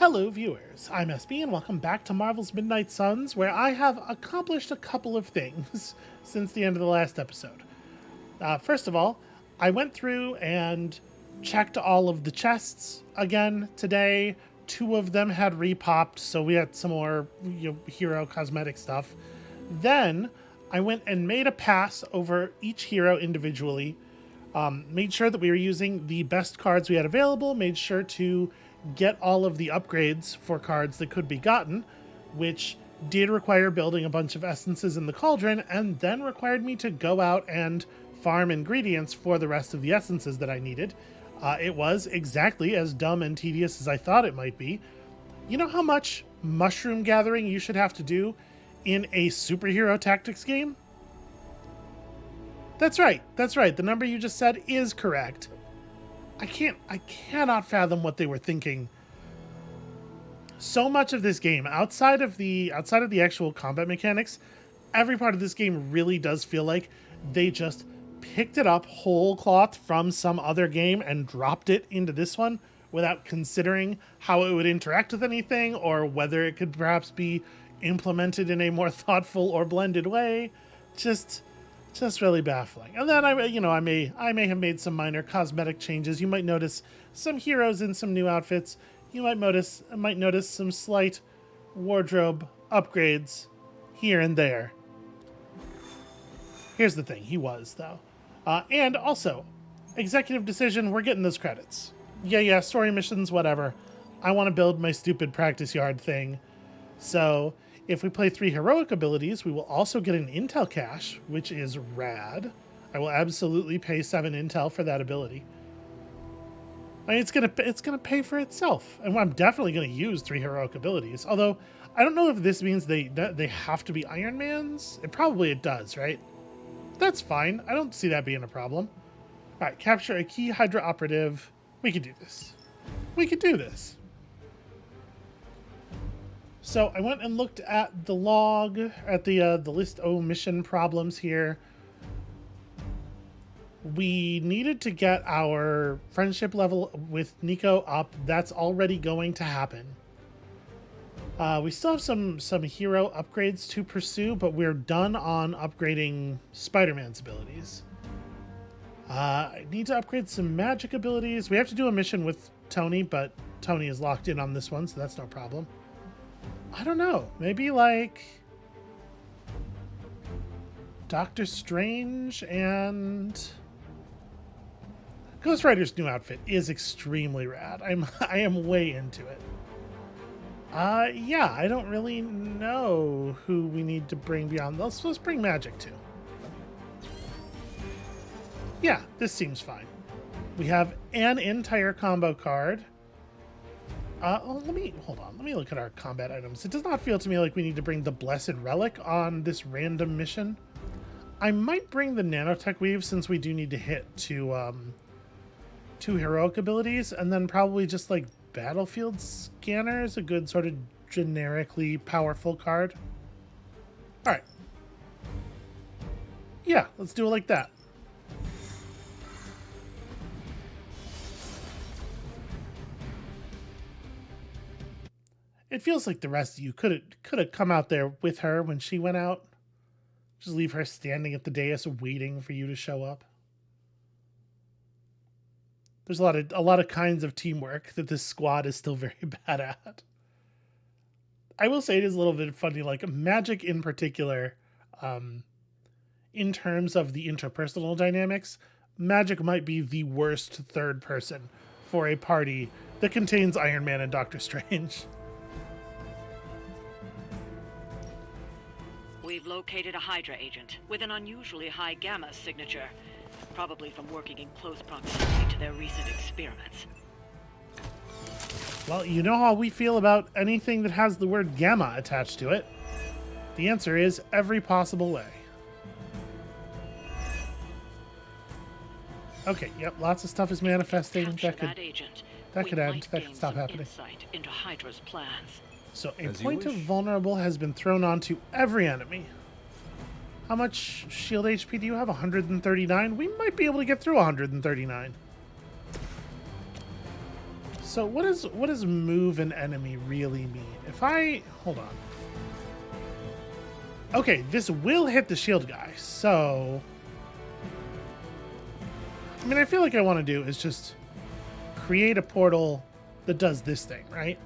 Hello viewers, I'm SB and welcome back to Marvel's Midnight Suns, where I have accomplished a couple of things since the end of the last episode. First of all, I went through and checked all of the chests again today. 2 of them had repopped, so we had some more hero cosmetic stuff. Then I went and made a pass over each hero individually, made sure that we were using the best cards we had available, made sure to get all of the upgrades for cards that could be gotten, which did require building a bunch of essences in the cauldron, and then required me to go out and farm ingredients for the rest of the essences that I needed. It was exactly as dumb and tedious as I thought it might be. You know how much mushroom gathering you should have to do in a superhero tactics game? That's right. The number you just said is correct. I cannot fathom what they were thinking. So much of this game, outside of the actual combat mechanics, every part of this game really does feel like they just picked it up whole cloth from some other game and dropped it into this one without considering how it would interact with anything or whether it could perhaps be implemented in a more thoughtful or blended way. Just really baffling. And then I may have made some minor cosmetic changes. You might notice some heroes in some new outfits. You might notice some slight wardrobe upgrades here and there. Here's the thing, he was though. And also, executive decision, we're getting those credits. Yeah, story missions, whatever. I want to build my stupid practice yard thing. So if we play 3 heroic abilities, we will also get an intel cache, which is rad. I will absolutely pay 7 intel for that ability. I mean, it's gonna pay for itself, and I'm definitely gonna use 3 heroic abilities. Although I don't know if this means they have to be Iron Man's. It does, right? That's fine. I don't see that being a problem. All right, capture a key Hydra operative. We could do this. So I went and looked at the log, at the list O mission problems here. We needed to get our friendship level with Nico up. That's already going to happen. We still have some hero upgrades to pursue, but we're done on upgrading Spider-Man's abilities. I need to upgrade some magic abilities. We have to do a mission with Tony, but Tony is locked in on this one, so that's no problem. I don't know. Maybe like Doctor Strange and Ghost Rider's new outfit is extremely rad. I am way into it. Yeah, I don't really know who we need to bring beyond. Let's bring magic too. Yeah, this seems fine. We have an entire combo card. Let me look at our combat items. It does not feel to me like we need to bring the Blessed Relic on this random mission. I might bring the Nanotech Weave since we do need to hit 2 heroic abilities, and then probably just like Battlefield Scanner is a good sort of generically powerful card. All right. Yeah, let's do it like that. It feels like the rest of you could have come out there with her when she went out. Just leave her standing at the dais waiting for you to show up. There's a lot of kinds of teamwork that this squad is still very bad at. I will say it is a little bit funny, like Magic in particular, in terms of the interpersonal dynamics, Magic might be the worst third person for a party that contains Iron Man and Doctor Strange. We've located a Hydra agent with an unusually high gamma signature, probably from working in close proximity to their recent experiments. Well, you know how we feel about anything that has the word gamma attached to it. The answer is every possible way. Okay, yep, lots of stuff is manifesting. That could end. That could stop happening. Insight into Hydra's plans. So a point of vulnerable has been thrown onto every enemy. How much shield HP do you have? 139? We might be able to get through 139. So what does move an enemy really mean? If I hold on. Okay, this will hit the shield guy. So I mean, I feel like I want to do is just create a portal that does this thing, right?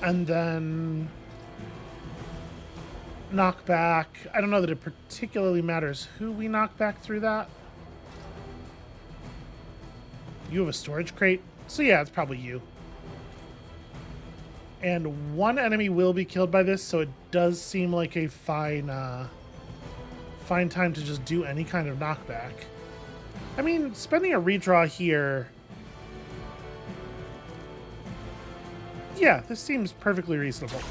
And then knock back. I don't know that it particularly matters who we knock back through that. You have a storage crate, so yeah, it's probably you. And one enemy will be killed by this, so it does seem like a fine time to just do any kind of knockback. I mean, spending a redraw here... Yeah, this seems perfectly reasonable.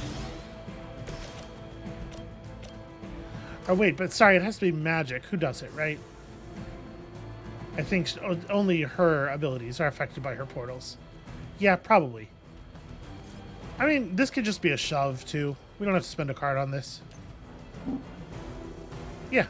Oh, wait, but sorry, it has to be magic. Who does it, right? I think only her abilities are affected by her portals. Yeah, probably. I mean, this could just be a shove, too. We don't have to spend a card on this. Yeah.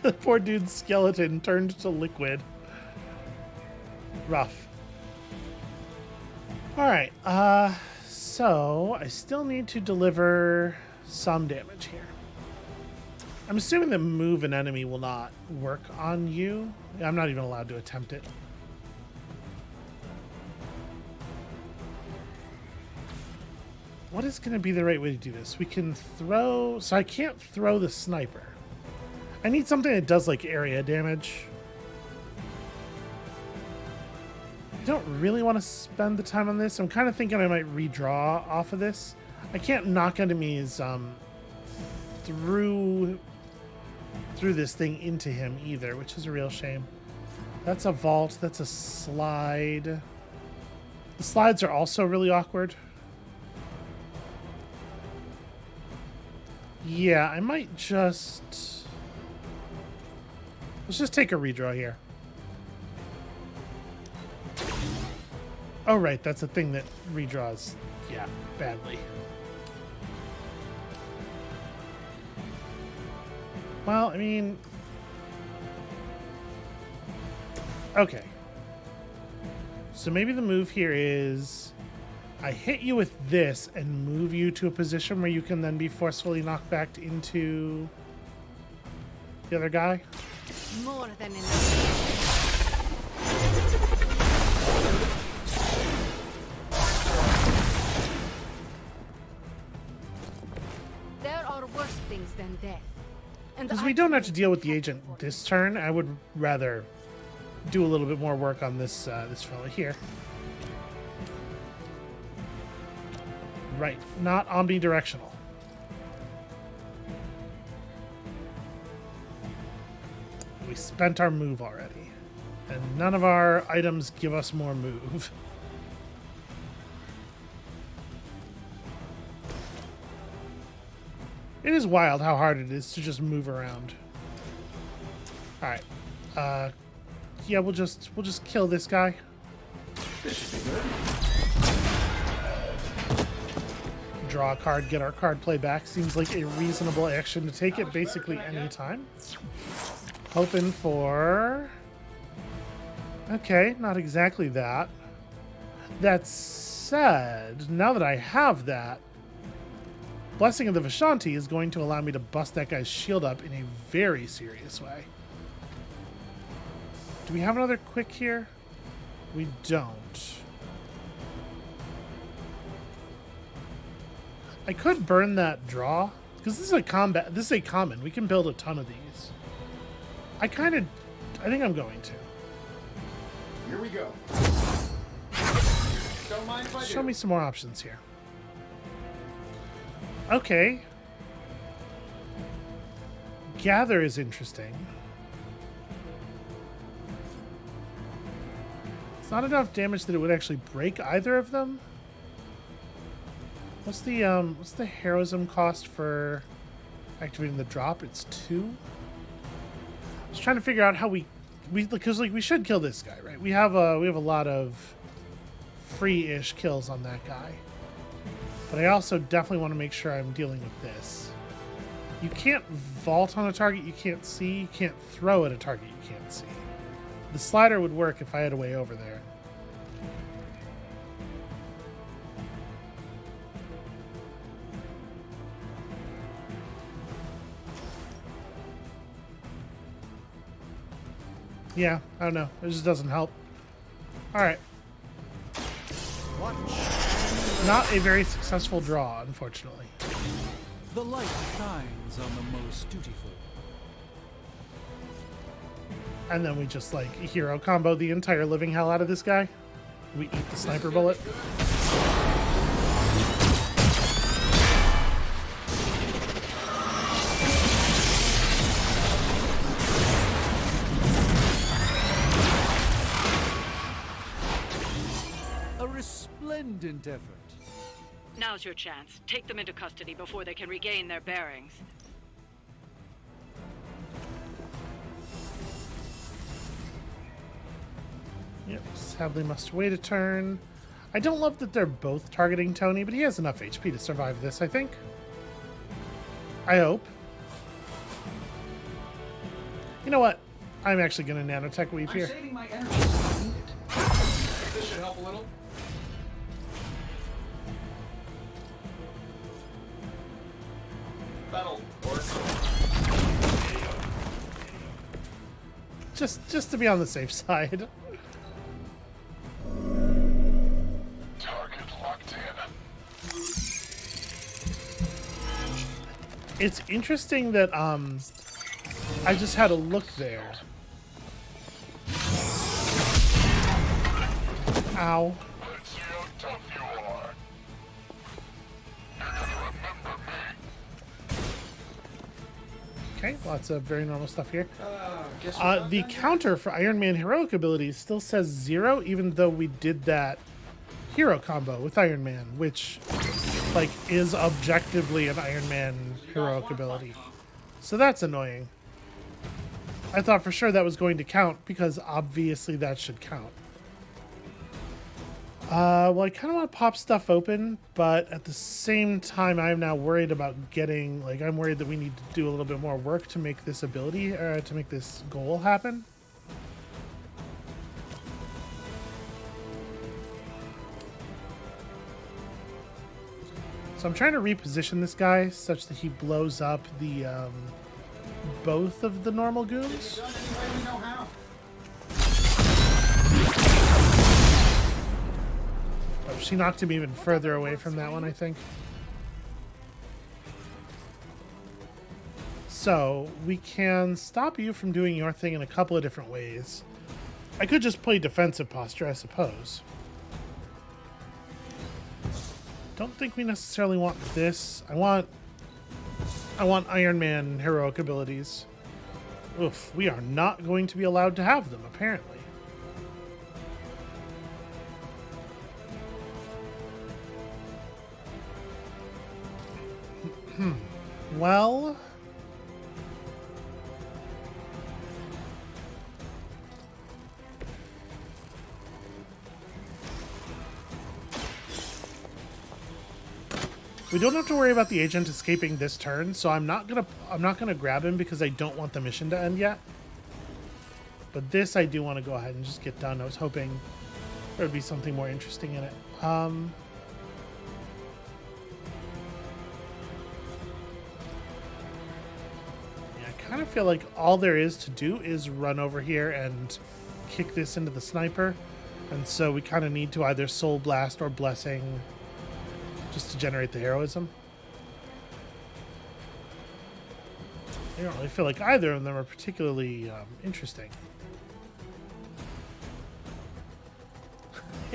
The poor dude's skeleton turned to liquid. Rough. Alright, so I still need to deliver some damage here. I'm assuming that move an enemy will not work on you. I'm not even allowed to attempt it. What is going to be the right way to do this? We can throw... So I can't throw the sniper. I need something that does, like, area damage. I don't really want to spend the time on this. I'm kind of thinking I might redraw off of this. I can't knock enemies through this thing into him either, which is a real shame. That's a vault. That's a slide. The slides are also really awkward. Yeah, I might just... Let's just take a redraw here. Oh, right. That's a thing that redraws, yeah, badly. Well, I mean... Okay. So maybe the move here is... I hit you with this and move you to a position where you can then be forcefully knocked back into the other guy. More than enough. There are worse things than death. Because we don't have to deal with the agent this turn, I would rather do a little bit more work on this this fella here. Right, not omnidirectional. We spent our move already, and none of our items give us more move. It is wild how hard it is to just move around. All right, yeah, we'll just kill this guy. This should be good. Draw a card, get our card play back. Seems like a reasonable action to take it basically any time. Hoping for... Okay, not exactly that. That said, now that I have that, Blessing of the Vishanti is going to allow me to bust that guy's shield up in a very serious way. Do we have another quick here? We don't. I could burn that draw, because this is a combat. This is a common. We can build a ton of these. I think I'm going to. Here we go. Don't mind if I do. Show me some more options here. Okay. Gather is interesting. It's not enough damage that it would actually break either of them. What's the heroism cost for activating the drop? It's 2. I was trying to figure out how we because like we should kill this guy, right? We have a lot of free-ish kills on that guy. But I also definitely want to make sure I'm dealing with this. You can't vault on a target you can't see. You can't throw at a target you can't see. The slider would work if I had a way over there. Yeah, I don't know. It just doesn't help. Alright. Not a very successful draw, unfortunately. The light shines on the most dutiful. And then we just, like, hero combo the entire living hell out of this guy. We eat the sniper bullet. A resplendent effort. Now's your chance. Take them into custody before they can regain their bearings. Yep, sadly must wait a turn. I don't love that they're both targeting Tony, but he has enough HP to survive this, I think. I hope. You know what? I'm actually going to nanotech weave here. I'm saving my energy. This should help a little. Battle. Just to be on the safe side. Target locked in. It's interesting that I just had a look there. Ow. Let's see how tough you are. You're gonna remember me. Okay, lots of very normal stuff here. Guess The counter for Iron Man heroic abilities still says 0, even though we did that hero combo with Iron Man, which, like, is objectively an Iron Man heroic ability. So that's annoying. I thought for sure that was going to count, because obviously that should count. Well, I kind of want to pop stuff open, but at the same time, I'm now worried about getting, like, I'm worried that we need to do a little bit more work to make this ability, to make this goal happen. So I'm trying to reposition this guy such that he blows up the, both of the normal goons. done any way we know how. Oh, she knocked him even further away from that one, I think. So, we can stop you from doing your thing in a couple of different ways. I could just play defensive posture, I suppose. Don't think we necessarily want this. I want Iron Man heroic abilities. Oof, we are not going to be allowed to have them, apparently. Well, we don't have to worry about the agent escaping this turn, so I'm not gonna grab him because I don't want the mission to end yet. But this I do want to go ahead and just get done. I was hoping there would be something more interesting in it. I kind of feel like all there is to do is run over here and kick this into the sniper, and so we kind of need to either Soul Blast or Blessing just to generate the heroism. I don't really feel like either of them are particularly interesting.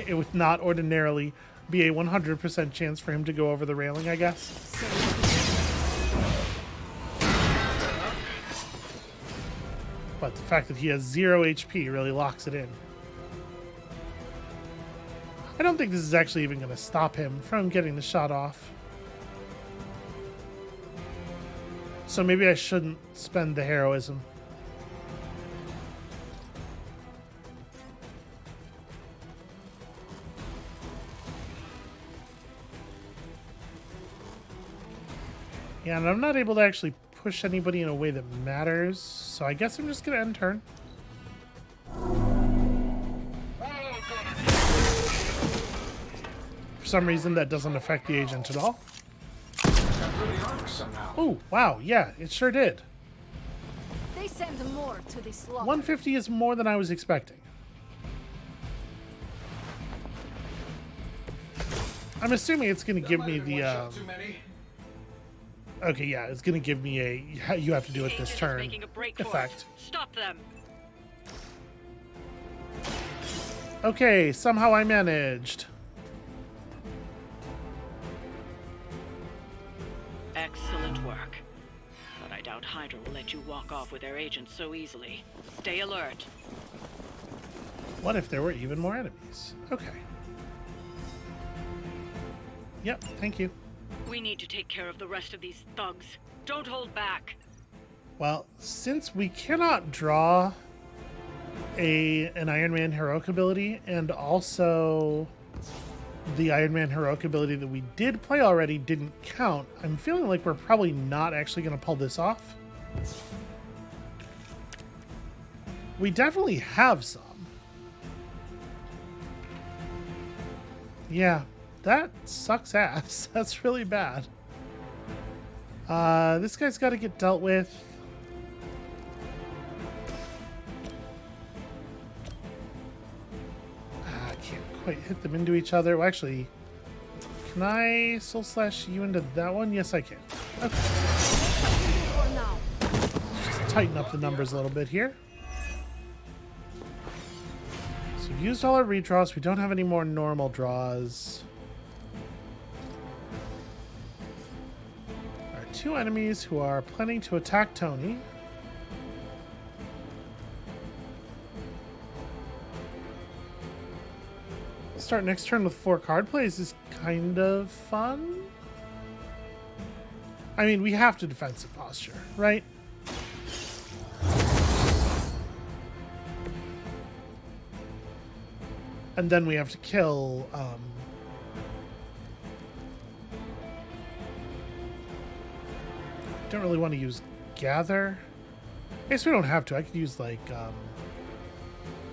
It would not ordinarily be a 100% chance for him to go over the railing, I guess. But the fact that he has 0 HP really locks it in. I don't think this is actually even going to stop him from getting the shot off. So maybe I shouldn't spend the heroism. Yeah, and I'm not able to actually push anybody in a way that matters, so I guess I'm just going to end turn. For some reason, that doesn't affect the agent at all. Oh, wow, yeah, it sure did. They send more to the slaughter. 150 is more than I was expecting. I'm assuming it's going to give me the... Okay, yeah, it's going to give me a you have to do it this turn effect. Stop them. Okay, somehow I managed. Excellent work. But I doubt Hydra will let you walk off with their agents so easily. Stay alert. What if there were even more enemies? Okay. Yep, thank you. We need to take care of the rest of these thugs. Don't hold back. Well, since we cannot draw an Iron Man heroic ability, and also the Iron Man heroic ability that we did play already didn't count, I'm feeling like we're probably not actually going to pull this off. We definitely have some. Yeah, that sucks ass. That's really bad. This guy's got to get dealt with. I can't quite hit them into each other. Well, actually, can I soul slash you into that one? Yes, I can. Okay. For now. Just tighten up the numbers a little bit here. So we've used all our redraws. We don't have any more normal draws. Our two enemies who are planning to attack Tony. Start next turn with 4 card plays is kind of fun. I mean, we have to defensive posture, right? And then we have to kill don't really want to use gather. I guess we don't have to. I could use like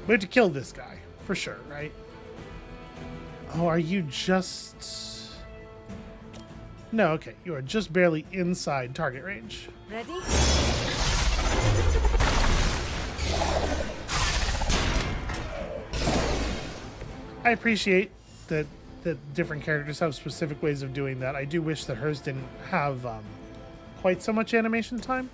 we have to kill this guy for sure, right? Oh, are you just... No, okay. You are just barely inside target range. Ready? I appreciate that different characters have specific ways of doing that. I do wish that hers didn't have quite so much animation time.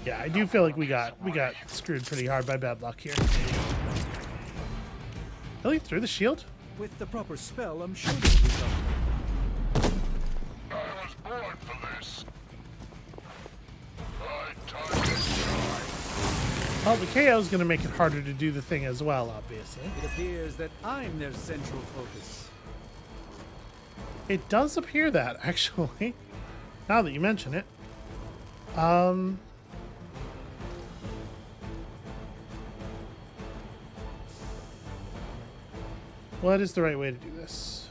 Yeah, I do feel like we got screwed pretty hard by bad luck here. Really? Through the shield? With the proper spell, I'm sure they'll recover. I was born for this. My time to shine. Well, the KO is going to make it harder to do the thing as well, obviously. It appears that I'm their central focus. It does appear that, actually, now that you mention it. What is the right way to do this?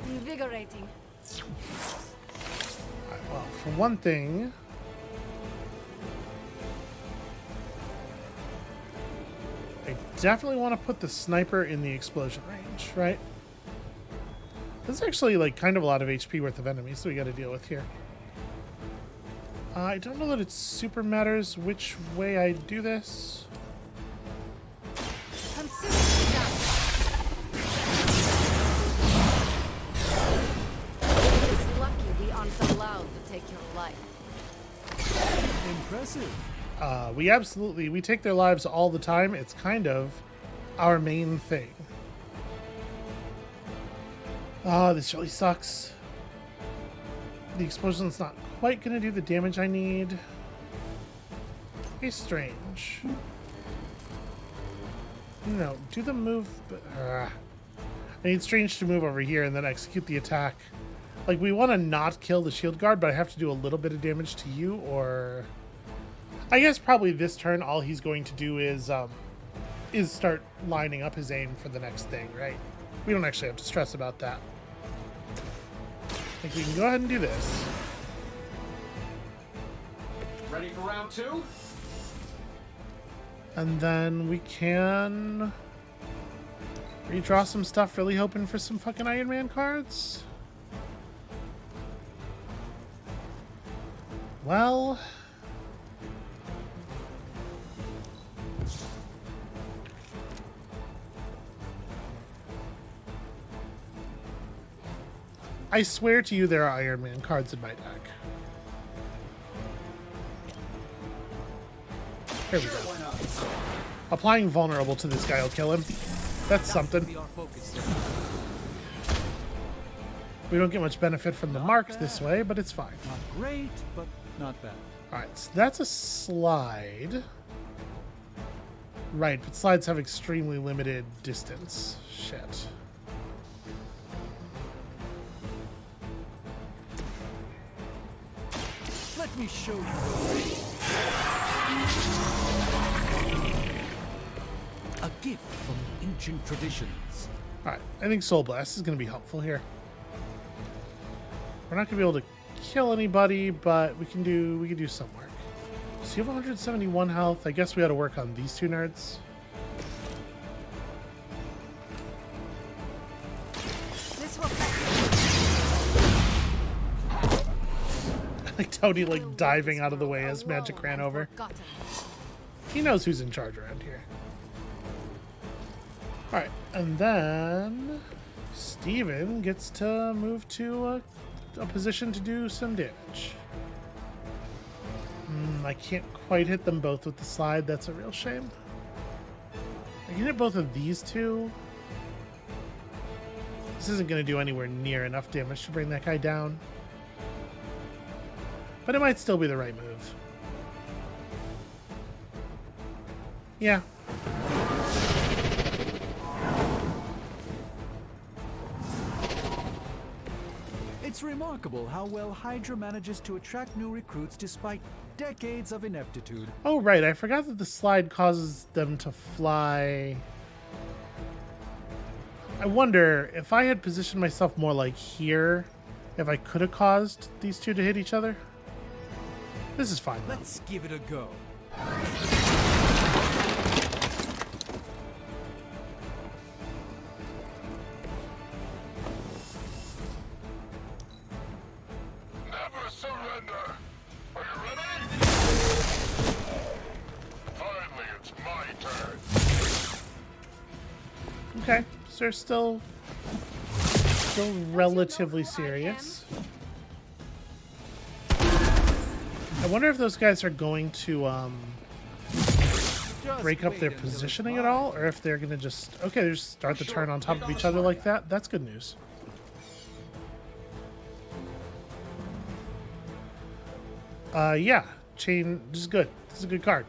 Invigorating. Alright, well, for one thing, I definitely want to put the sniper in the explosion range, right? This is actually like kind of a lot of HP worth of enemies that we got to deal with here. I don't know that it super matters which way I do this. Consider it done. It's lucky we aren't allowed to take your life. Impressive. We take their lives all the time. It's kind of our main thing. Oh, this really sucks. The explosion's not quite gonna do the damage I need. It's strange. No, do the move, but I need Strange to move over here and then execute the attack Like, we want to not kill the shield guard, but I have to do a little bit of damage to you, or... I guess probably this turn all he's going to do is start lining up his aim for the next thing, right? We don't actually have to stress about that. I think we can go ahead and do this. Ready for round 2? And then we can redraw some stuff, really hoping for some fucking Iron Man cards. Well... I swear to you there are Iron Man cards in my deck. Here we go. Applying vulnerable to this guy will kill him. That's something. We don't get much benefit from the marked this way, but it's fine. Not great, but not bad. Alright, so that's a slide. Right, but slides have extremely limited distance. Shit. Let me show you. A gift from ancient traditions. Alright, I think Soul Blast is going to be helpful here. We're not going to be able to kill anybody, but we can do some work. So you have 171 health. I guess we ought to work on these two nerds. This will Like Tony like diving out of the way as magic ran over. He knows who's in charge around here. Alright, and then Steven gets to move to a position to do some damage. I can't quite hit them both with the slide. That's a real shame. I can hit both of these two. This isn't going to do anywhere near enough damage to bring that guy down. But it might still be the right move. Yeah. It's remarkable how well Hydra manages to attract new recruits despite decades of ineptitude. Oh, right. I forgot that the slide causes them to fly. I wonder if I had positioned myself more like here, if I could have caused these two to hit each other. This is fine, though. Let's give it a go. Never surrender. Are you ready? Finally, it's my turn. Okay, so they're still relatively serious. I wonder if those guys are going to break up their positioning at all, or if they're going to just start the turn on top of each other like that. That's good news. Yeah, chain is good. This is a good card.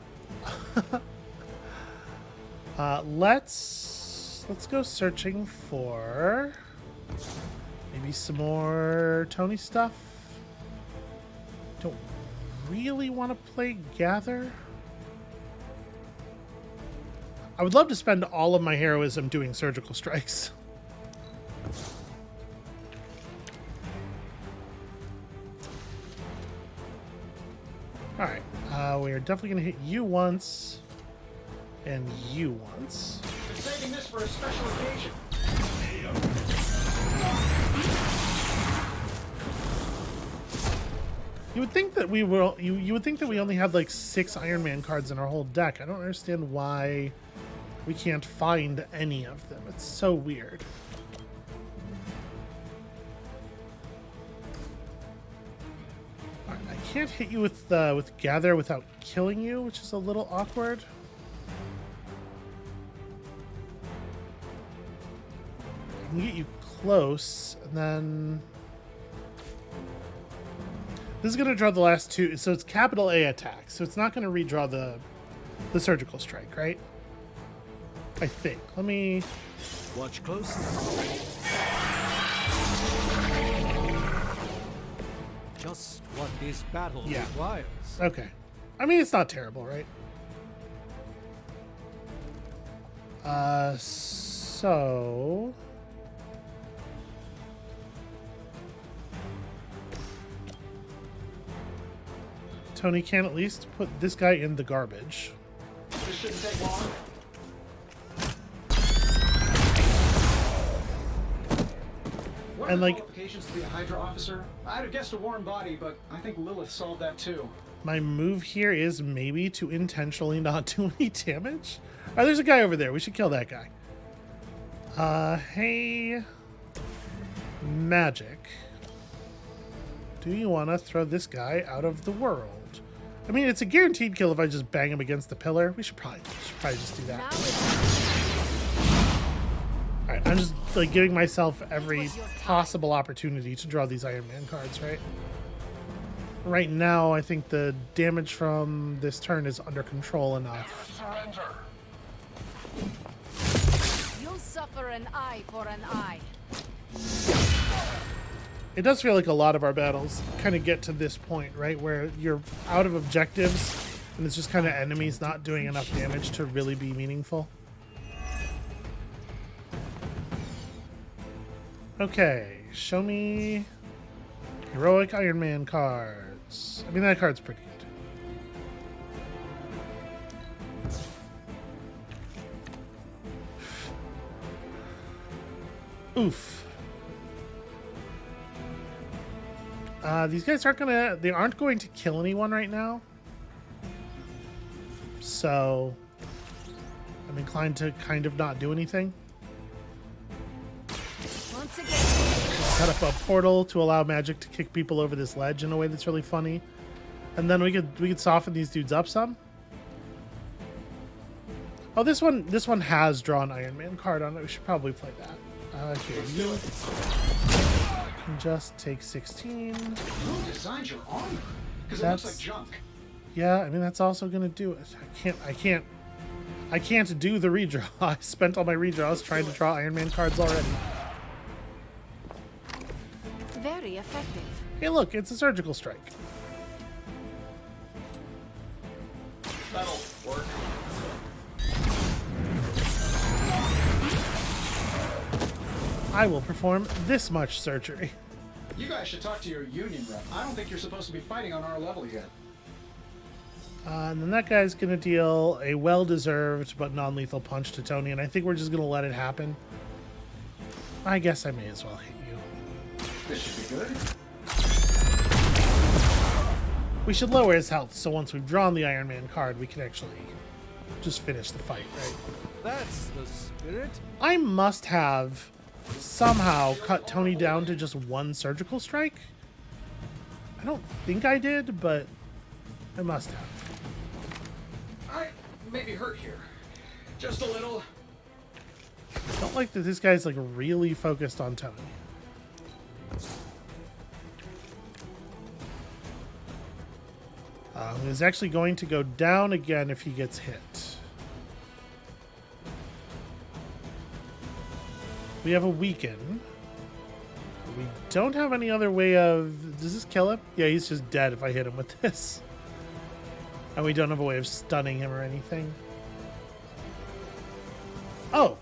Let's go searching for maybe some more Tony stuff. Don't really want to play Gather. I would love to spend all of my heroism doing surgical strikes. Alright, we are definitely going to hit you once, and you once. Been saving this for a special occasion. You would think that we will. You would think that we only had like 6 Iron Man cards in our whole deck. I don't understand why we can't find any of them. It's so weird. Alright, I can't hit you with Gather without killing you, which is a little awkward. I can get you close, and then this is going to draw the last 2. So it's capital A attack. So it's not going to redraw the surgical strike, right? I think. Let me Watch closely. just what this battle Yeah. requires. Okay. I mean, it's not terrible, right? So... Tony can at least put this guy in the garbage. This shouldn't take long. What are And, the like- qualifications to be a Hydra officer? I'd have guessed a warm body, but I think Lilith solved that too. My move here is maybe to intentionally not do any damage. Oh, there's a guy over there. We should kill that guy. Hey, Magic. Do you want to throw this guy out of the world? I mean, it's a guaranteed kill if I just bang him against the pillar. We should probably just do that. Now it's All right, I'm just like giving myself every possible opportunity to draw these Iron Man cards, right? Right now, I think the damage from this turn is under control enough. Surrender. you'll suffer an eye for an eye. It does feel like a lot of our battles kind of get to this point, right? Where you're out of objectives and it's just kind of enemies not doing enough damage to really be meaningful. Okay, show me heroic Iron Man cards. I mean, that card's pretty good. Oof. These guys they aren't going to kill anyone right now. So I'm inclined to kind of not do anything. Once again, Set up a portal to allow Magic to kick people over this ledge in a way that's really funny. And then we could soften these dudes up some. Oh, this one has drawn Iron Man card on it. We should probably play that. Here, you can just take 16. Who designed your armor? Because it That's- looks like junk. Yeah, I mean that's also gonna do it. I can't do the redraw. I spent all my redraws trying to draw Iron Man cards already. very effective. Hey, look, it's a surgical strike. That'll work. I will perform this much surgery. You guys should talk to your union rep. I don't think you're supposed to be fighting on our level yet. And then that guy's going to deal a well-deserved but non-lethal punch to Tony, and I think we're just going to let it happen. I guess I may as well hit you. This should be good. We should lower his health, so once we've drawn the Iron Man card, we can actually just finish the fight, right? That's the spirit. I must have somehow cut Tony down to just one surgical strike. I don't think I did, but I must have. I may be hurt here. Just a little. I don't like that this guy's like really focused on Tony. He's actually going to go down again if he gets hit. We have a weaken. We don't have any other way of... Does this kill him? Yeah, he's just dead if I hit him with this. And we don't have a way of stunning him or anything. Oh.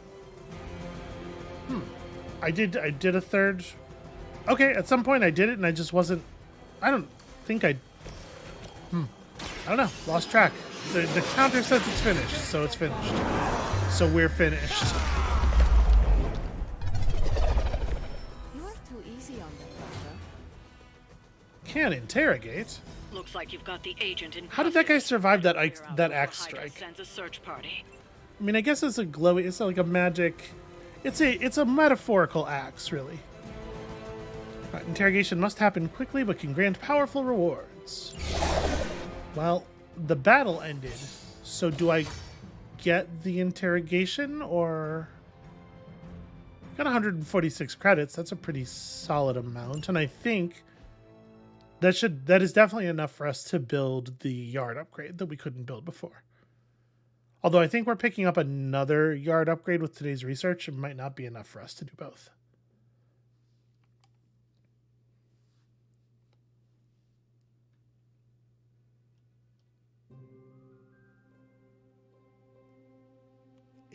I did a third... Okay, at some point I did it and I just wasn't... I don't think I... I don't know. Lost track. The counter says it's finished, so it's finished. So we're finished. You are too easy on them, Doctor. Can interrogate. Looks like you've got the agent in. How did that guy custody. survive that Figure out that before axe Hydra strike? Sends a search party. I mean, I guess it's a glowy. It's like a magic. It's a metaphorical axe, really. Right, interrogation must happen quickly, but can grant powerful rewards. Well, the battle ended. So do I get the interrogation or? Got 146 credits. That's a pretty solid amount, and I think that is definitely enough for us to build the yard upgrade that we couldn't build before. Although I think we're picking up another yard upgrade with today's research. It might not be enough for us to do both.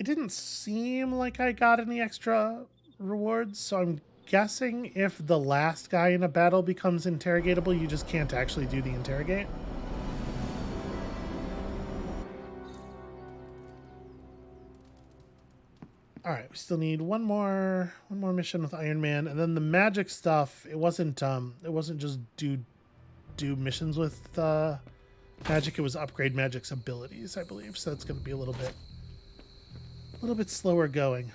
it didn't seem like I got any extra rewards, so I'm guessing if the last guy in a battle becomes interrogatable, you just can't actually do the interrogate. All right, we still need one more mission with Iron Man, and then the magic stuff. It wasn't just do missions with magic. It was upgrade magic's abilities, I believe. So it's going to be a little bit slower going.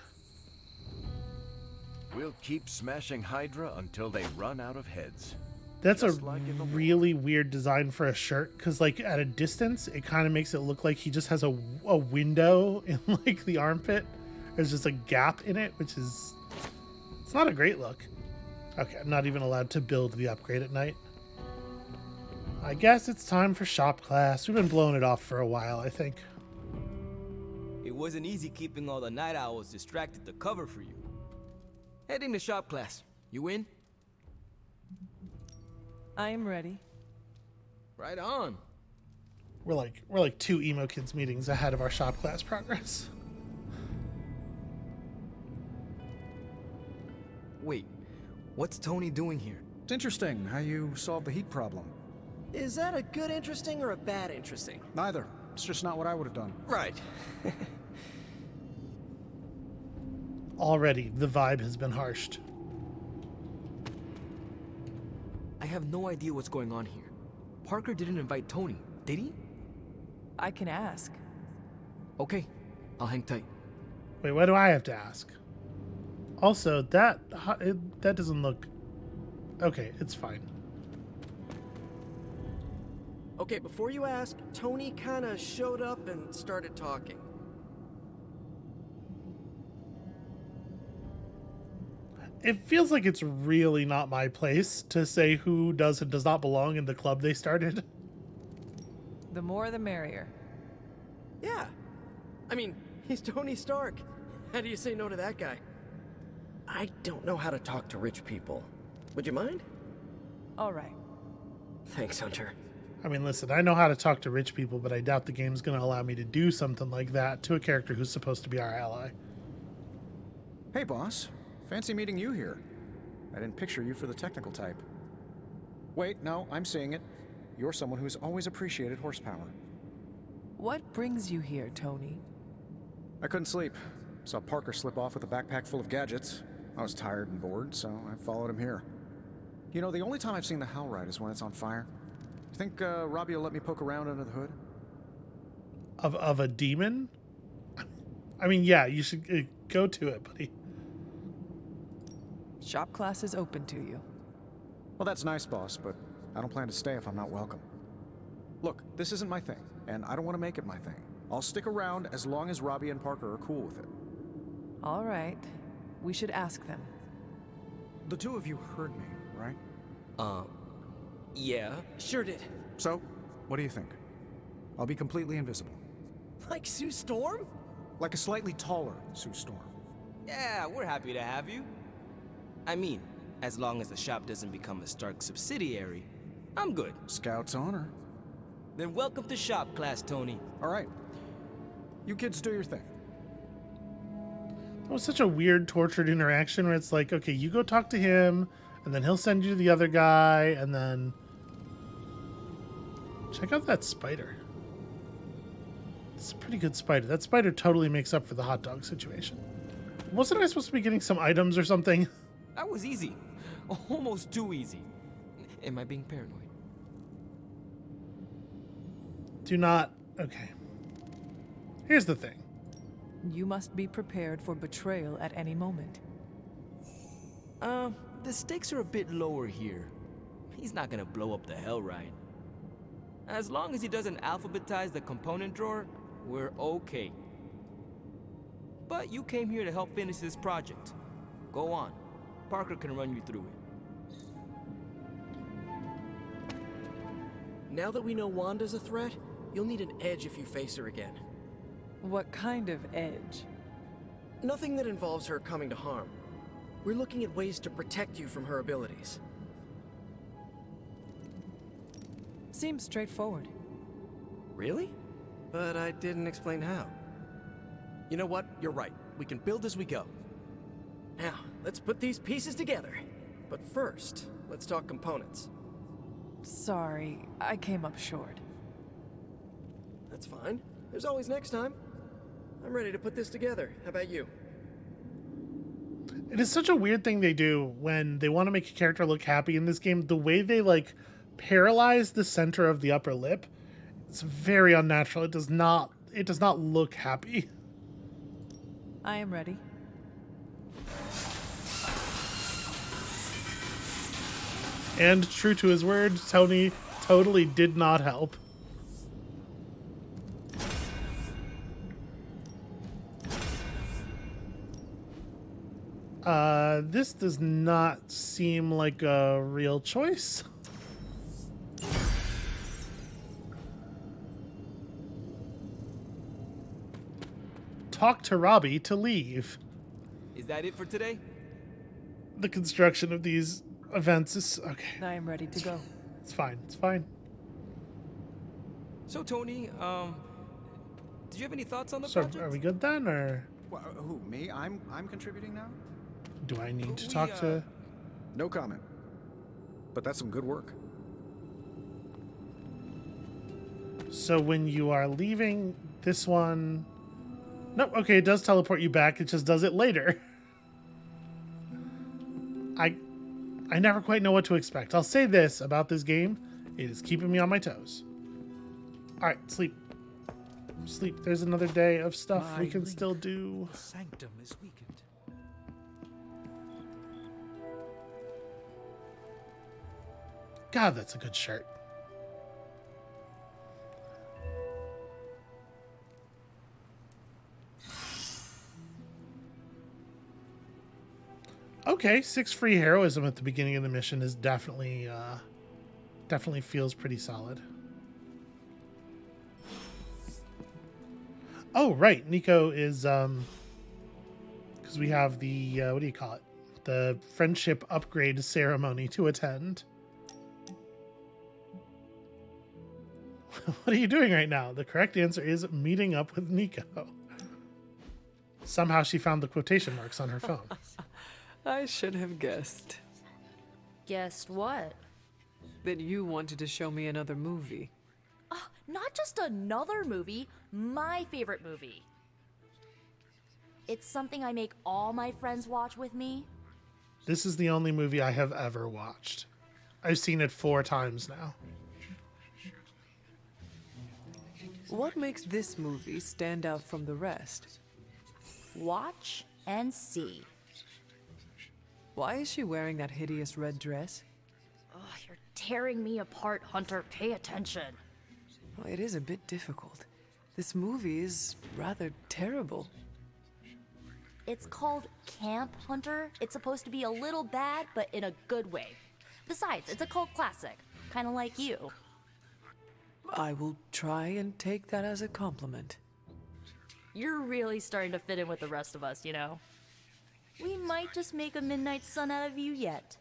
We'll keep smashing Hydra until they run out of heads. That's a Just like in the really weird design for a shirt, because like at a distance, it kind of makes it look like he just has a window in like the armpit. There's just a gap in it, which is, it's not a great look. Okay, I'm not even allowed to build the upgrade at night. I guess it's time for shop class. We've been blowing it off for a while, I think. It wasn't easy keeping all the night owls distracted to cover for you. Heading to shop class. You in? I am ready. Right on. We're like 2 emo kids meetings ahead of our shop class progress. Wait, what's Tony doing here? It's interesting how you solved the heat problem. Is that a good interesting or a bad interesting? Neither. It's just not what I would have done. Right. Already, the vibe has been harshed. I have no idea what's going on here. Parker didn't invite Tony, did he? I can ask. Okay, I'll hang tight. Wait, why do I have to ask? Also, that doesn't look... Okay, it's fine. Okay, before you ask, Tony kinda showed up and started talking. It feels like it's really not my place to say who does and does not belong in the club they started. The more the merrier. Yeah. I mean, he's Tony Stark. How do you say no to that guy? I don't know how to talk to rich people. Would you mind? All right. Thanks, Hunter. I mean, listen, I know how to talk to rich people, but I doubt the game's going to allow me to do something like that to a character who's supposed to be our ally. Hey, boss. Fancy meeting you here. I didn't picture you for the technical type. Wait, no, I'm seeing it. You're someone who's always appreciated horsepower. What brings you here, Tony? I couldn't sleep. Saw Parker slip off with a backpack full of gadgets. I was tired and bored, so I followed him here. You know, the only time I've seen the Hell Ride is when it's on fire. You think Robbie will let me poke around under the hood? Of a demon? I mean, yeah, you should go to it, buddy. Shop class is open to you. Well, that's nice, boss, but I don't plan to stay if I'm not welcome. Look, this isn't my thing, and I don't want to make it my thing. I'll stick around as long as Robbie and Parker are cool with it. All right. We should ask them. The two of you heard me, right? Yeah. Sure did. So, what do you think? I'll be completely invisible. Like Sue Storm? Like a slightly taller Sue Storm. Yeah, we're happy to have you. I mean, as long as the shop doesn't become a Stark subsidiary, I'm good. Scout's honor. Then welcome to shop class, Tony. All right. You kids do your thing. It was such a weird, tortured interaction where it's like, okay, you go talk to him, and then he'll send you to the other guy, and then... Check out that spider. It's a pretty good spider. That spider totally makes up for the hot dog situation. Wasn't I supposed to be getting some items or something? That was easy. Almost too easy. Am I being paranoid? Do not... Okay. Here's the thing. You must be prepared for betrayal at any moment. The stakes are a bit lower here. He's not gonna blow up the Hell Ride. As long as he doesn't alphabetize the component drawer, we're okay. But you came here to help finish this project. Go on. Parker can run you through it. Now that we know Wanda's a threat, you'll need an edge if you face her again. What kind of edge? Nothing that involves her coming to harm. We're looking at ways to protect you from her abilities. Seems straightforward. Really? But I didn't explain how. You know what? You're right. We can build as we go. Now, let's put these pieces together. But first, let's talk components. Sorry, I came up short. That's fine. There's always next time. I'm ready to put this together. How about you? It is such a weird thing they do when they want to make a character look happy in this game. The way they, like, paralyze the center of the upper lip, it's very unnatural. It does not look happy. I am ready. And true to his word, Tony totally did not help. This does not seem like a real choice. Talk to Robbie to leave. Is that it for today? The construction of these events is okay. I am ready to go. It's fine. It's fine. So, Tony, did you have any thoughts on the So, project? are we good then, or Who, me? I'm contributing now? do I need to talk to? No comment. But that's some good work. So when you are leaving this one, no, okay, it does teleport you back. It just does it later. I never quite know what to expect. I'll say this about this game: it is keeping me on my toes. All right, sleep. Sleep. There's another day of stuff we can still do. The sanctum is weakened. God, that's a good shirt. Okay, 6 free heroism at the beginning of the mission is definitely feels pretty solid. Oh, right. Nico is because we have the what do you call it? The friendship upgrade ceremony to attend. What are you doing right now? The correct answer is meeting up with Nico. Somehow she found the quotation marks on her phone. I should have guessed Guessed what? that you wanted to show me another movie. Not just another movie, my favorite movie. It's something I make all my friends watch with me. This is the only movie I have ever watched. I've seen it 4 times now. What makes this movie stand out from the rest? Watch and see. Why is she wearing that hideous red dress? Ugh, you're tearing me apart, Hunter. Pay attention. Well, it is a bit difficult. This movie is rather terrible. It's called Camp Hunter. It's supposed to be a little bad, but in a good way. Besides, it's a cult classic. Kind of like you. I will try and take that as a compliment. You're really starting to fit in with the rest of us, you know? We might just make a midnight sun out of you yet.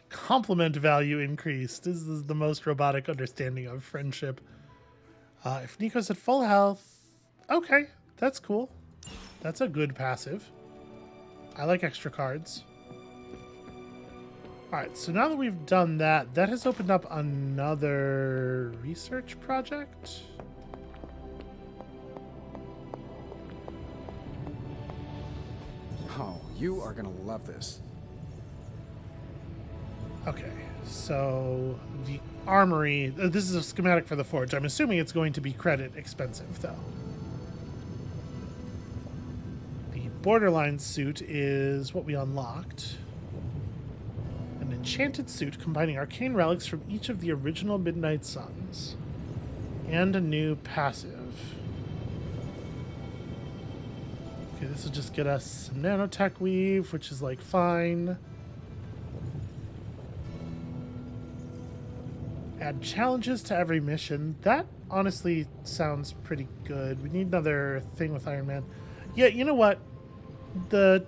Compliment value increased. This is the most robotic understanding of friendship. If Nico's at full health, okay, that's cool. That's a good passive. I like extra cards. Alright, so now that we've done that, that has opened up another research project. Oh, you are gonna love this. Okay, so the armory, this is a schematic for the forge. I'm assuming it's going to be credit expensive, though. The borderline suit is what we unlocked. An enchanted suit combining arcane relics from each of the original Midnight Suns. And a new passive. Okay, this will just get us some nanotech weave, which is like fine. Add challenges to every mission. That honestly sounds pretty good. We need another thing with Iron Man. Yeah, you know what? The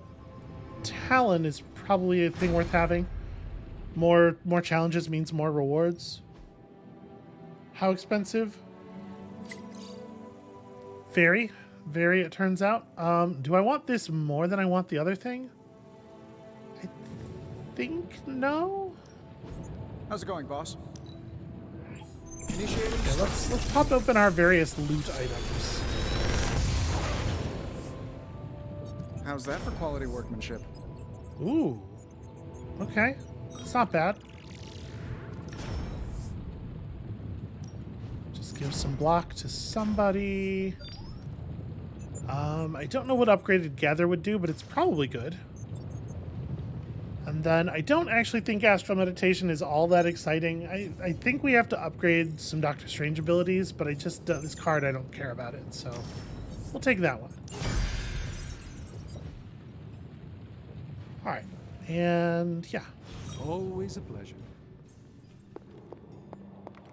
Talon is probably a thing worth having. More challenges means more rewards. How expensive? Very, very, it turns out. Do I want this more than I want the other thing? I think no. How's it going, boss? Initiating. Okay, let's pop open our various loot items. How's that for quality workmanship? Ooh. Okay. It's not bad. Just give some block to somebody. I don't know what upgraded gather would do, but it's probably good. And then I don't actually think astral meditation is all that exciting. I think we have to upgrade some Doctor Strange abilities, but I just this card I don't care about it, so we'll take that one. All right, and yeah. Always a pleasure.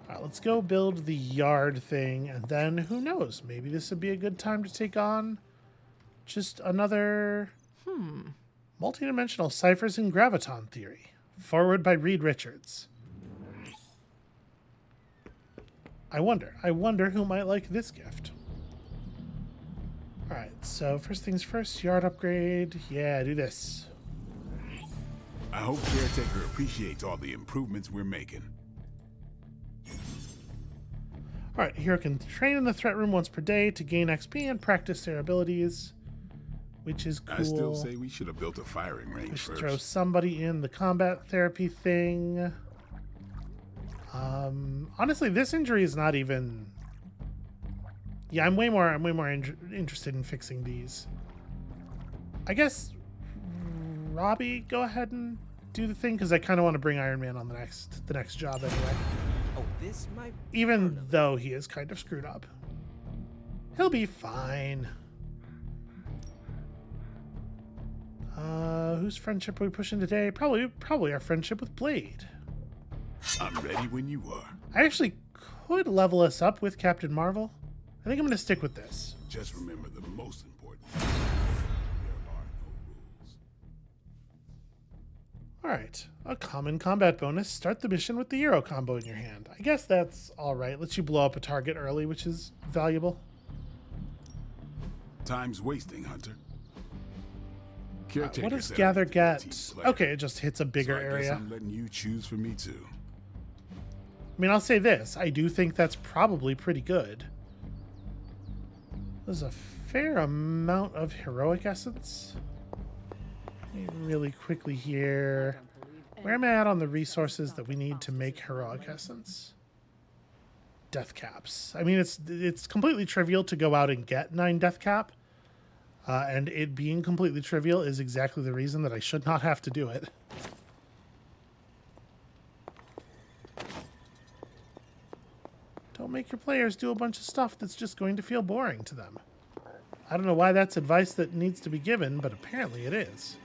All right, let's go build the yard thing, and then who knows? Maybe this would be a good time to take on just another multidimensional ciphers and graviton theory. Forward by Reed Richards. I wonder who might like this gift. All right, so first things first, yard upgrade. Yeah, do this. I hope Caretaker appreciates all the improvements we're making. All right, Hero can train in the threat room once per day to gain XP and practice their abilities, which is cool. I still say we should have built a firing range We should first. throw somebody in the combat therapy thing. Honestly, this injury is not even. Yeah, I'm way more interested in fixing these. I guess Robbie, go ahead and do the thing because I kind of want to bring Iron Man on the next job anyway. Oh, this might. Even though he is kind of screwed up, he'll be fine. Whose friendship are we pushing today? Probably our friendship with Blade. I'm ready when you are. I actually could level us up with Captain Marvel. I think I'm going to stick with this. Just remember the most important thing. There are no rules. All right, a common combat bonus. Start the mission with the Euro combo in your hand. I guess that's all right. Lets you blow up a target early, which is valuable. Time's wasting, Hunter. What Caretaker does said Gather I'm a get? team player, Okay, it just hits a bigger so I guess area. I'm letting you choose for me too. I mean, I'll say this. I do think that's probably pretty good. There's a fair amount of heroic essence. Let me really quickly here. Where am I at on the resources that we need to make heroic essence? Death caps. I mean, it's completely trivial to go out and get 9 death cap. And it being completely trivial is exactly the reason that I should not have to do it. Don't make your players do a bunch of stuff that's just going to feel boring to them. I don't know why that's advice that needs to be given, but apparently it is.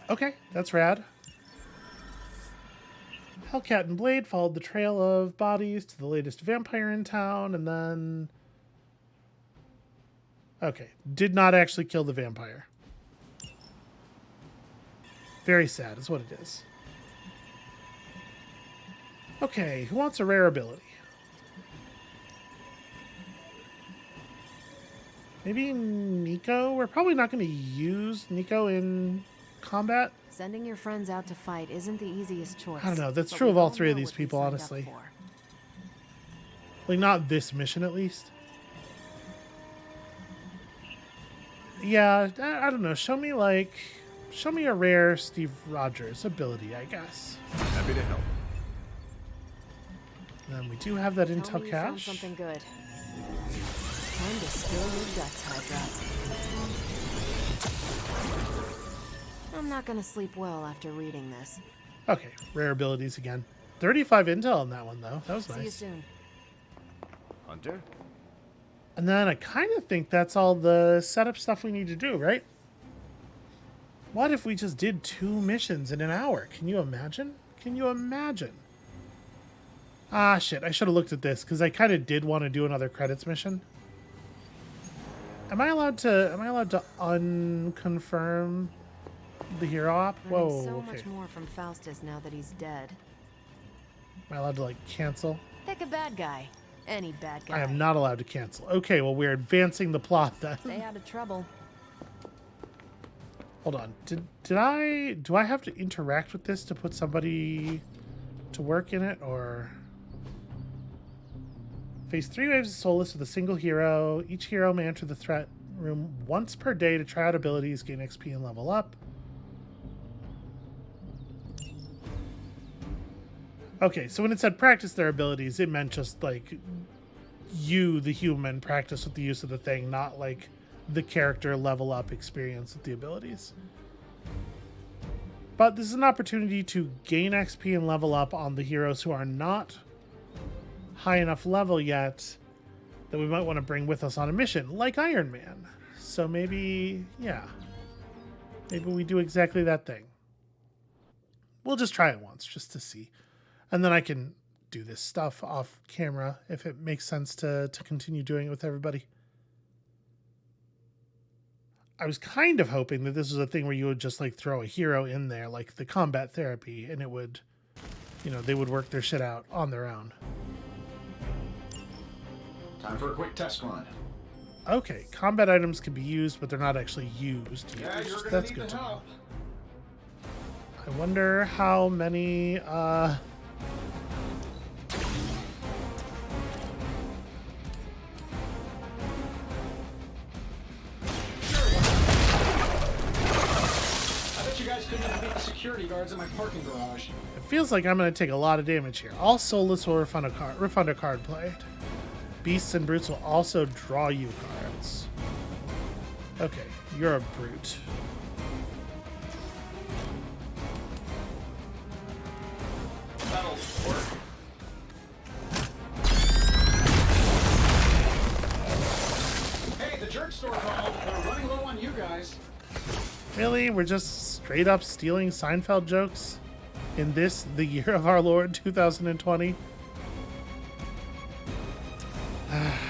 Okay, that's rad. Hellcat and Blade followed the trail of bodies to the latest vampire in town, and then... Okay, did not actually kill the vampire. Very sad is what it is. Okay, who wants a rare ability? Maybe Nico? We're probably not going to use Nico in combat. Sending your friends out to fight isn't the easiest choice. I don't know. That's but true we of all all 3 of know these what we people, signed up honestly. for. Like, not this mission, at least. Yeah, I don't know. Show me a rare Steve Rogers ability, I guess. Happy to help. Then we do have that Tell intel me you found cache. something good. Time to spill your guts, Hydra. I'm not gonna sleep well after reading this. Okay, rare abilities again. 35 intel on that one, though. That was See you nice. soon. Hunter? And then I kind of think that's all the setup stuff we need to do, right? What if we just did 2 missions in an hour? Can you imagine? Can you imagine? Ah, shit. I should have looked at this because I kind of did want to do another credits mission. Am I allowed to unconfirm the hero op? Learning Whoa, so okay. much more from Faustus now that he's dead. Am I allowed to, like, cancel? Pick a bad guy. Any bad guy. I am not allowed to cancel. Okay, well, we're advancing the plot then. Stay out of trouble. Hold on. Do I have to interact with this to put somebody to work in it, or... Face 3 waves of Solus with a single hero. Each hero may enter the threat room once per day to try out abilities, gain XP, and level up. Okay, so when it said practice their abilities, it meant just, like, you, the human, practice with the use of the thing, not, like, the character level up experience with the abilities. But this is an opportunity to gain XP and level up on the heroes who are not high enough level yet that we might want to bring with us on a mission, like Iron Man. So maybe, yeah. Maybe we do exactly that thing. We'll just try it once, just to see. And then I can do this stuff off camera if it makes sense to continue doing it with everybody. I was kind of hoping that this was a thing where you would just, like, throw a hero in there, like the combat therapy, and it would, you know, they would work their shit out on their own. Time for a quick test run. Okay, combat items can be used, but they're not actually used. Yeah, you're gonna That's need good the to know. help. I wonder how many, Security guards in my parking garage. It feels like I'm going to take a lot of damage here. All Soulless will refund a card played. Beasts and Brutes will also draw you cards. Okay, you're a Brute. That'll work. Hey, the jerk store called. They're running low on you guys. Really? We're just straight up stealing Seinfeld jokes in this, the year of our Lord, 2020?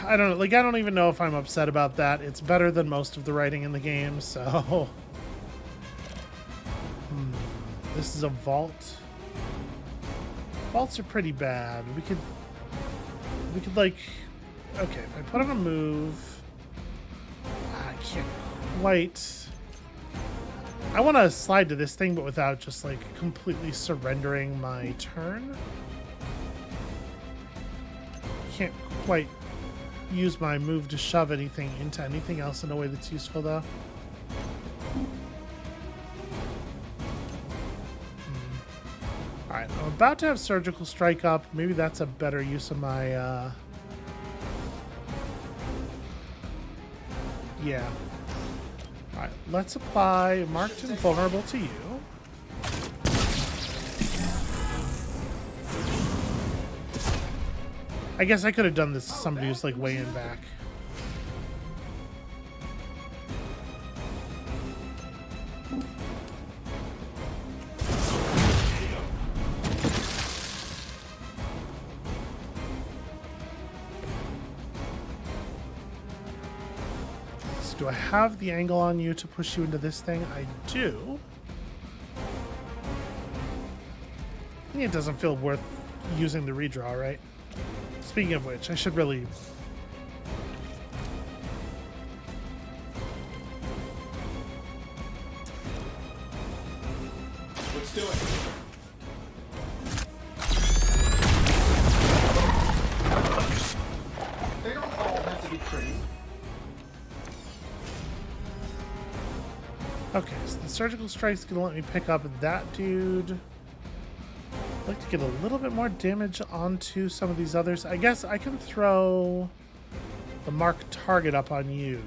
I don't know. Like, I don't even know if I'm upset about that. It's better than most of the writing in the game, so... This is a vault. Vaults are pretty bad. We could, like... Okay, if I put on a move... I can't quite... I want to slide to this thing, but without just, like, completely surrendering my turn. Can't quite use my move to shove anything into anything else in a way that's useful, though. Alright, I'm about to have Surgical Strike up. Maybe that's a better use of my, yeah. Alright, let's apply Marked and Vulnerable to you. I guess I could have done this to somebody who's, like, way in back. Do I have the angle on you to push you into this thing? I do. I think it doesn't feel worth using the redraw, right? Speaking of which, I should really... Let's do it. They don't all have to be pretty. Okay, so the Surgical Strike's gonna let me pick up that dude. I'd like to get a little bit more damage onto some of these others. I guess I can throw the mark target up on you.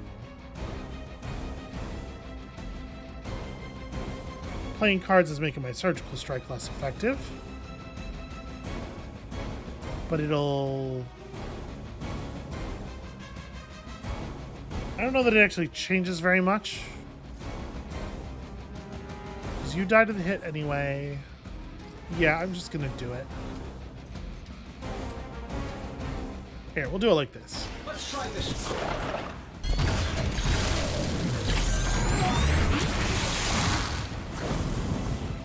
Playing cards is making my Surgical Strike less effective. But it'll... I don't know that it actually changes very much. Because you die to the hit anyway. Yeah, I'm just gonna do it. Here, we'll do it like this. Let's try this.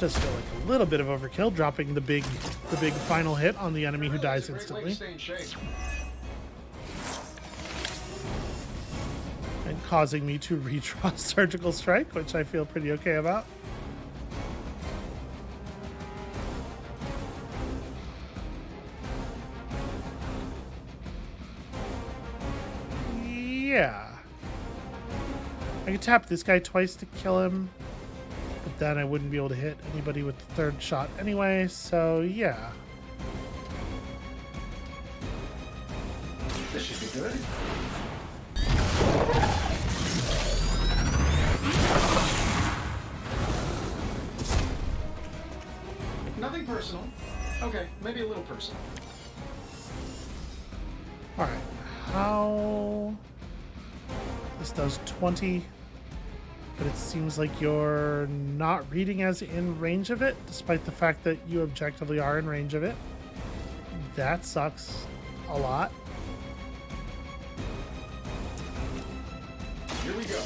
does feel like a little bit of overkill, dropping the big final hit on the enemy who dies instantly. And causing me to redraw Surgical Strike, which I feel pretty okay about. Yeah. I could tap this guy twice to kill him, but then I wouldn't be able to hit anybody with the third shot anyway, so yeah. This should be good. Nothing personal. Okay, maybe a little personal. Alright, how... This does 20, but it seems like you're not reading as in range of it, despite the fact that you objectively are in range of it. That sucks a lot. Here we go.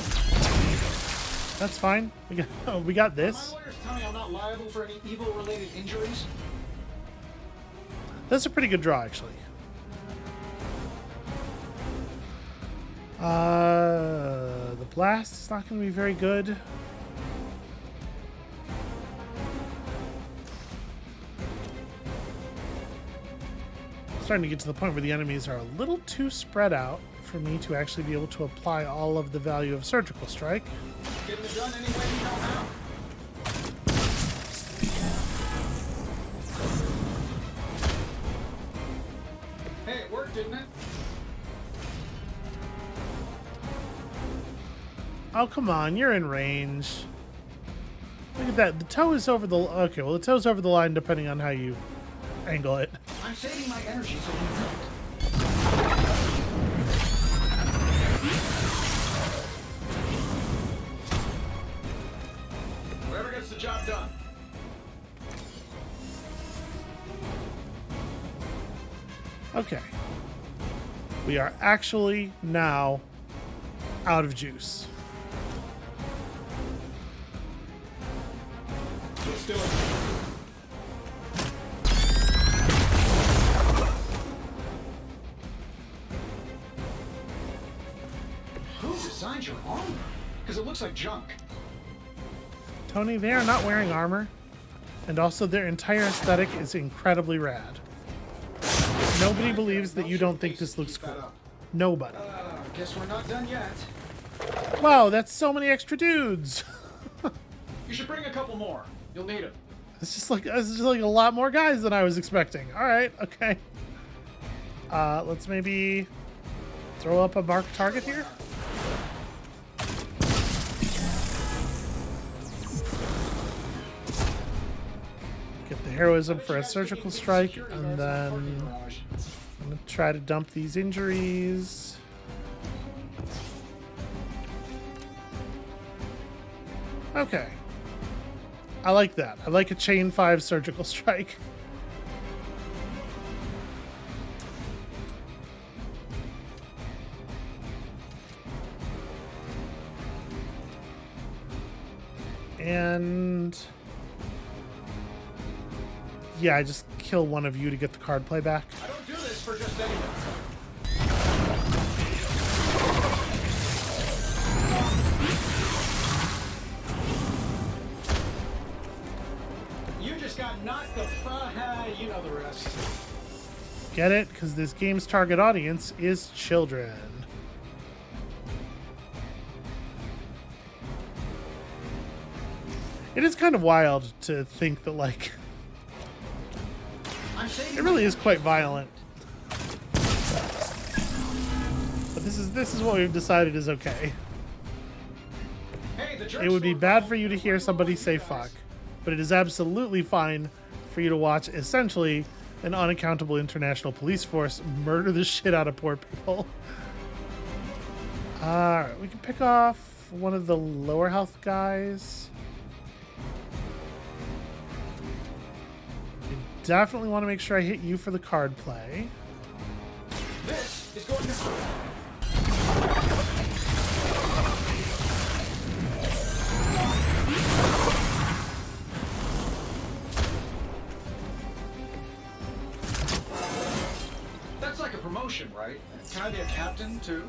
That's fine. We got this. My lawyers tell me I'm not liable for any evil-related injuries. That's a pretty good draw, actually. The blast is not going to be very good. Starting to get to the point where the enemies are a little too spread out for me to actually be able to apply all of the value of Surgical Strike. Getting it done anyway you know how. Hey, it worked, didn't it? Oh, come on, you're in range. Look at that. The toe is over the... Okay, well, the toe's over the line depending on how you angle it. I'm saving my energy so you know. Whoever gets the job done. Okay. We are actually now out of juice. Let's do it. Who designed your armor? Because it looks like junk. Tony, they are not wearing armor. And also their entire aesthetic is incredibly rad. Nobody believes that you don't think this looks cool. Nobody. Guess we're not done yet. Wow, that's so many extra dudes. You should bring a couple more. You'll need them. It's just like a lot more guys than I was expecting. All right, okay. Let's maybe throw up a marked target here. Get the heroism for a Surgical Strike, and then I'm gonna try to dump these injuries. Okay. I like that. I like a chain 5 Surgical Strike. And yeah, I just kill one of you to get the card play back. I don't do this for just anyone. You just got knocked the you know the rest. Get it? Because this game's target audience is children. It is kind of wild to think that, like, it really is quite violent. But this is what we've decided is okay. It would be bad for you to hear somebody say fuck, but it is absolutely fine for you to watch essentially an unaccountable international police force murder the shit out of poor people. Alright, we can pick off one of the lower health guys. Definitely want to make sure I hit you for the card play. This is going to promotion, right? Can I be a captain too?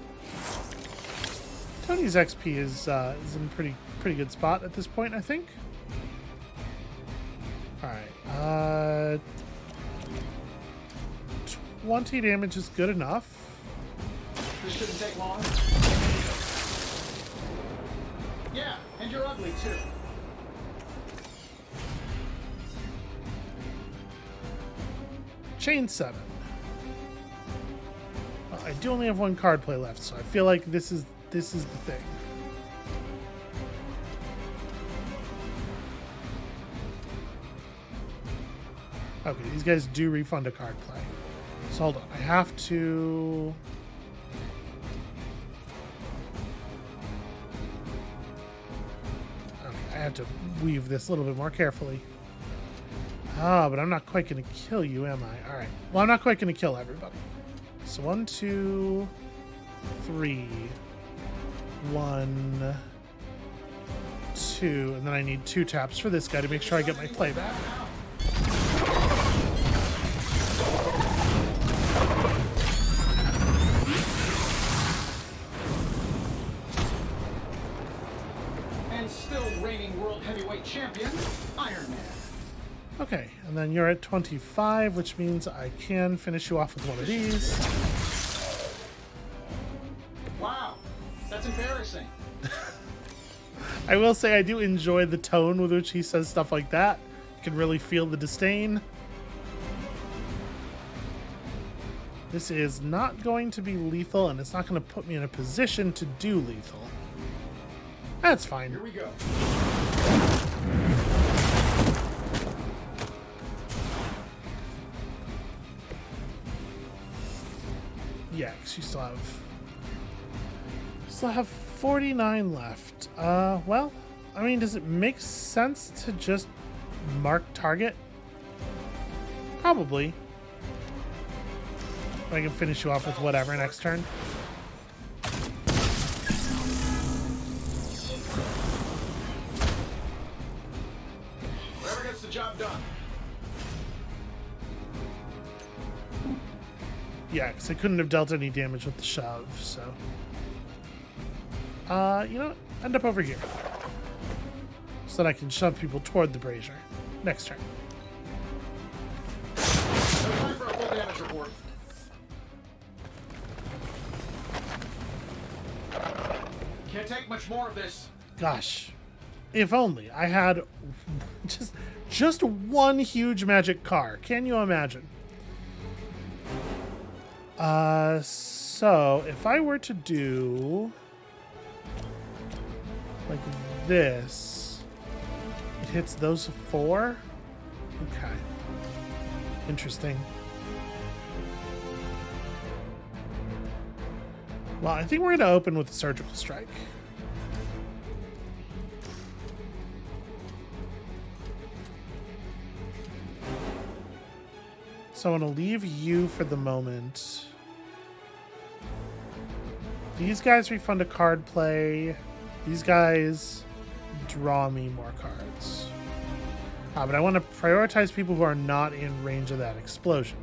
Tony's XP is in pretty good spot at this point, I think. All right, 20 damage is good enough. This shouldn't take long. Yeah, and you're ugly too. Chain 7. Well, I do only have one card play left, so I feel like this is the thing. Okay, these guys do refund a card play. So hold on, I have to... Okay, I have to weave this a little bit more carefully. Ah, but I'm not quite going to kill you, am I? All right. Well, I'm not quite going to kill everybody. So 1, 2, 3. 1, 2, and then I need 2 taps for this guy to make sure I get my play back. And still reigning world heavyweight champion, Iron Man. Okay, and then you're at 25, which means I can finish you off with one of these. Wow, that's embarrassing. I will say I do enjoy the tone with which he says stuff like that. You can really feel the disdain. This is not going to be lethal, and it's not going to put me in a position to do lethal. That's fine. Here we go. Yeah, because you still have 49 left. Well, I mean, does it make sense to just mark target? Probably. I can finish you off with whatever next turn. Whoever gets the job done. Yeah, because I couldn't have dealt any damage with the shove, so... you know what? End up over here. So that I can shove people toward the brazier. Next turn. No time for a full damage report. Can't take much more of this. Gosh. If only I had just one huge magic car. Can you imagine? So if I were to do like this, it hits those 4. Okay. Interesting. Well, I think we're going to open with a surgical strike. So I'm going to leave you for the moment. These guys refund a card play. These guys draw me more cards. But I want to prioritize people who are not in range of that explosion.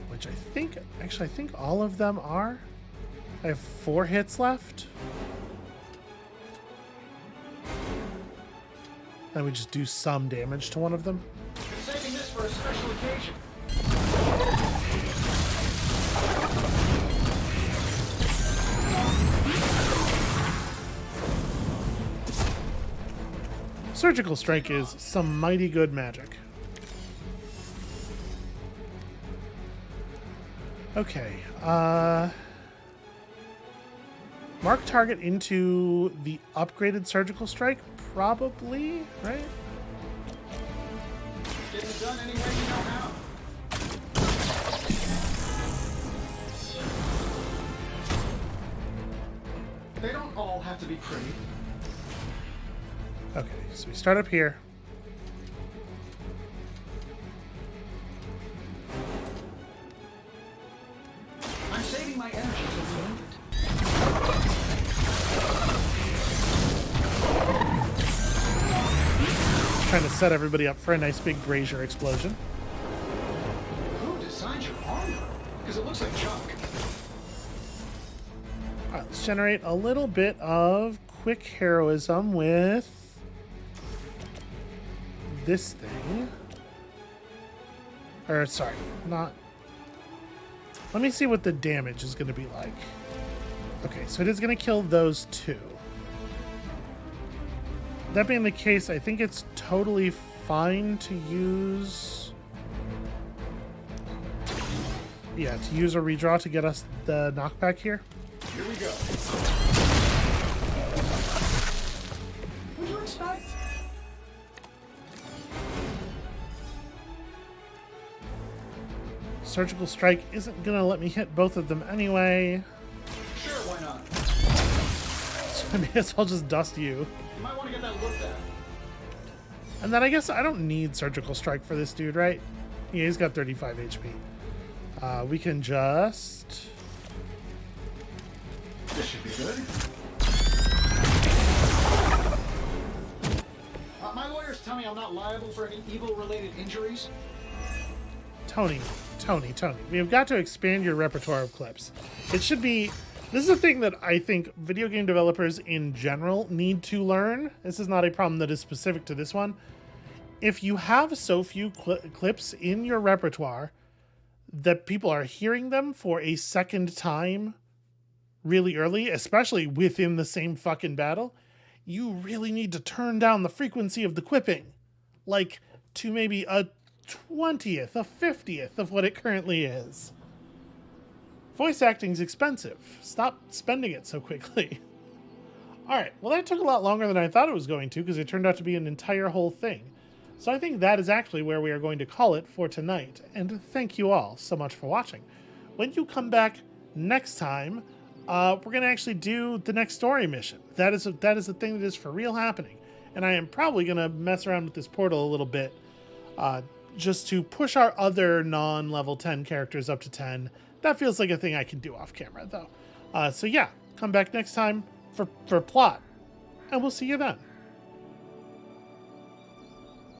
Which I think, actually, I think all of them are. I have 4 hits left. And we just do some damage to one of them. You're saving this for a special occasion. Surgical Strike is some mighty good magic. Okay, mark target into the upgraded Surgical Strike, probably, right? Getting it done any way you know how. They don't all have to be pretty. Okay, so we start up here. I'm saving my energy till the end. trying to set everybody up for a nice big brazier explosion. Who designed your armor? Because it looks like junk. All right, let's generate a little bit of quick heroism with this thing. Or, sorry, not... Let me see what the damage is going to be like. Okay, so it is going to kill those two. That being the case, I think it's totally fine to use... Yeah, to use a redraw to get us the knockback here. Here we go. What'd you expect? Surgical strike isn't gonna let me hit both of them anyway. Sure, why not? So I may as well just dust you. You might want to get that looked at. And then I guess I don't need surgical strike for this dude, right? Yeah, he's got 35 HP. We can just... This should be good. My lawyers tell me I'm not liable for any evil-related injuries. Tony. We have got to expand your repertoire of clips. It should be... This is a thing that I think video game developers in general need to learn. This is not a problem that is specific to this one. If you have so few clips in your repertoire that people are hearing them for a second time really early, especially within the same fucking battle, you really need to turn down the frequency of the quipping. Like, to maybe a 20th, a 50th of what it currently is. Voice acting's expensive. Stop spending it so quickly. Alright, well that took a lot longer than I thought it was going to, because it turned out to be an entire whole thing. So I think that is actually where we are going to call it for tonight. And thank you all so much for watching. When you come back next time, we're going to actually do the next story mission. That is a thing that is for real happening. And I am probably going to mess around with this portal a little bit, just to push our other non-level 10 characters up to 10. That feels like a thing I can do off camera, though. So yeah, come back next time for plot, and we'll see you then.